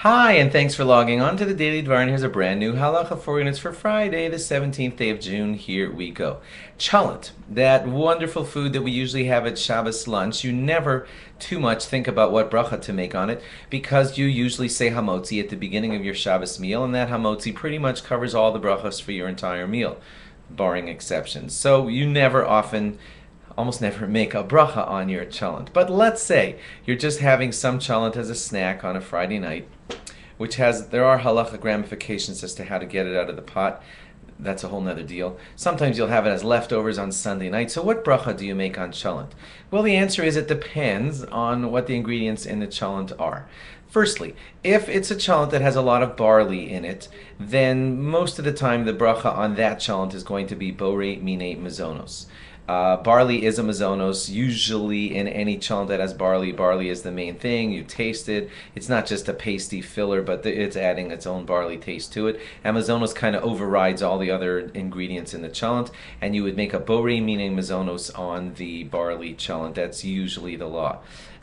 Hi, and thanks for logging on to the Daily Dvar. And here's a brand new halacha for you, and it's for Friday, the 17th day of June. Here we go. Chalent, that wonderful food that we usually have at Shabbos lunch. You never too much think about what bracha to make on it because you usually say hamotzi at the beginning of your Shabbos meal, and that hamotzi pretty much covers all the brachas for your entire meal, barring exceptions. So you almost never make a bracha on your chalent. But let's say you're just having some chalent as a snack on a Friday night, there are halachic ramifications as to how to get it out of the pot. That's a whole nother deal. Sometimes you'll have it as leftovers on Sunday night. So what bracha do you make on chalent? Well, the answer is it depends on what the ingredients in the chalent are. Firstly, if it's a chalent that has a lot of barley in it, then most of the time the bracha on that chalent is going to be borei mine mazonos. Barley is a mazonos. Usually in any chalent that has barley, barley is the main thing. You taste it. It's not just a pasty filler, but it's adding its own barley taste to it. And mazonos kind of overrides all the other ingredients in the chalent, and you would make a borei mine mazonos on the barley chalent. That's usually the law.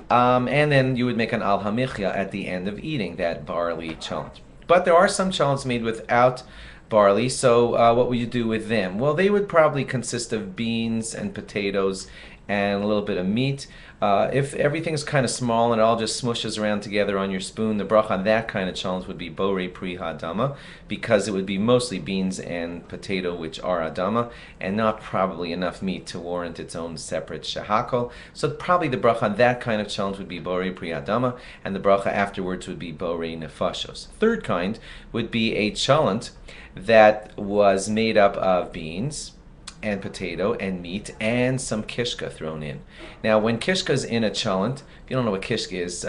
And then you would make an al hamichya at the end of eating that barley chalent. But there are some chalents made without barley, so what would you do with them? Well, they would probably consist of beans and potatoes and a little bit of meat. If everything's kind of small and it all just smushes around together on your spoon, the bracha on that kind of chalent would be borei pri hadama, because it would be mostly beans and potato, which are adama, and not probably enough meat to warrant its own separate shehakol. So probably the bracha on that kind of chalent would be borei pri hadama, and the bracha afterwards would be borei nefashos. Third kind would be a chalent that was made up of beans and potato and meat and some kishka thrown in. Now, when kishka is in a chalent, if you don't know what kishka is,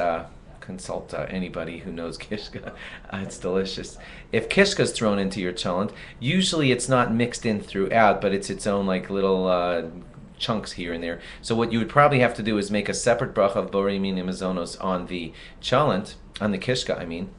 consult anybody who knows kishka. It's delicious. If kishka is thrown into your chalent, usually it's not mixed in throughout, but it's its own like little chunks here and there. So what you would probably have to do is make a separate bracha of borei mine mazonos on the chalent, on the kishka, I mean,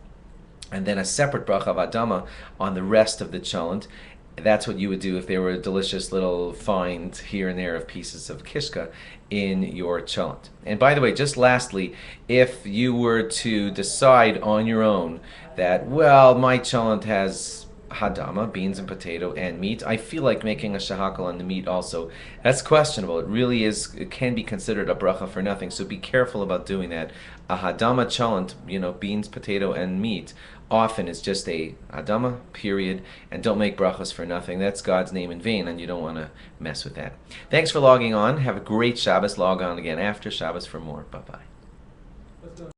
and then a separate bracha of adama on the rest of the chalent. That's what you would do if there were a delicious little find here and there of pieces of kishka in your chalent. And by the way, just lastly, if you were to decide on your own that, well, my chalent has hadama, beans and potato and meat, I feel like making a shehakol on the meat also, that's questionable. It really is, it can be considered a bracha for nothing, so be careful about doing that. A hadama chalent, beans, potato and meat, often is just a hadama, period, and don't make brachas for nothing. That's God's name in vain, and you don't want to mess with that. Thanks for logging on. Have a great Shabbos. Log on again after Shabbos for more. Bye-bye.